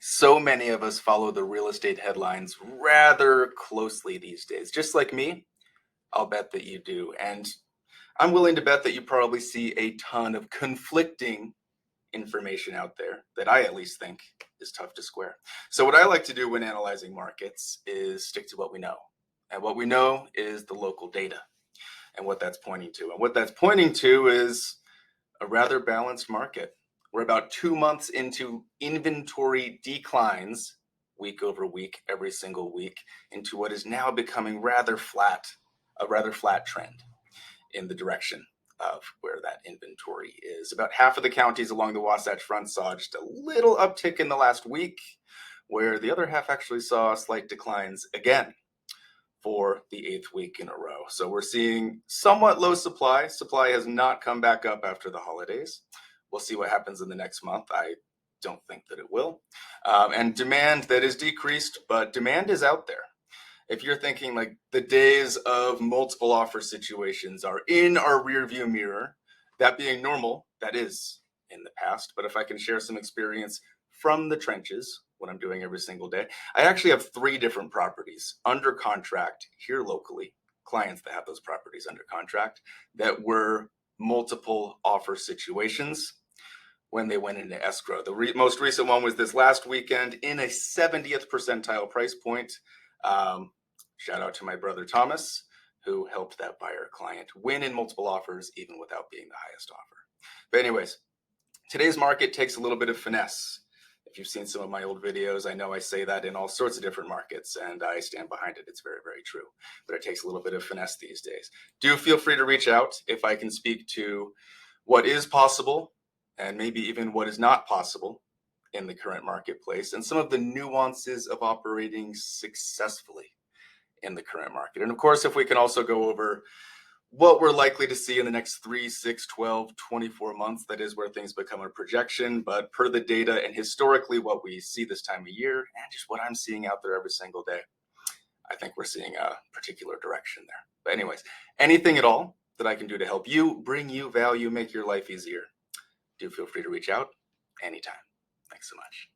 So many of us follow the real estate headlines rather closely these days. Just like me, I'll bet that you do. And I'm willing to bet that you probably see a ton of conflicting information out there that I at least think is tough to square. So, what I like to do when analyzing markets is stick to what we know. And what we know is the local data and what that's pointing to. And what that's pointing to is a rather balanced market. We're about 2 months into inventory declines week over week, every single week, into what is now becoming a rather flat trend in the direction of where that inventory is. About half of the counties along the Wasatch Front saw just a little uptick in the last week, where the other half actually saw slight declines again for the eighth week in a row. So we're seeing somewhat low supply. Supply has not come back up after the holidays. We'll see what happens in the next month. I don't think that it will. And demand that is decreased, but demand is out there. If you're thinking like the days of multiple offer situations are in our rearview mirror, that being normal, that is in the past. But if I can share some experience from the trenches, what I'm doing every single day, I actually have 3 different properties under contract here locally, clients that have those properties under contract that were multiple offer situations when they went into escrow. The most recent one was this last weekend in a 70th percentile price point. Shout out to my brother Thomas, who helped that buyer client win in multiple offers, even without being the highest offer. But anyways, today's market takes a little bit of finesse. If you've seen some of my old videos, I know I say that in all sorts of different markets, and I stand behind it. It's very, very true. But it takes a little bit of finesse these days. Do feel free to reach out if I can speak to what is possible and maybe even what is not possible in the current marketplace and some of the nuances of operating successfully in the current market. And of course, if we can also go over what we're likely to see in the next 3, 6, 12, 24 months, that is where things become a projection. But per the data and historically what we see this time of year and just what I'm seeing out there every single day, I think we're seeing a particular direction there. But anyways, anything at all that I can do to help you, bring you value, make your life easier, do feel free to reach out anytime. Thanks so much.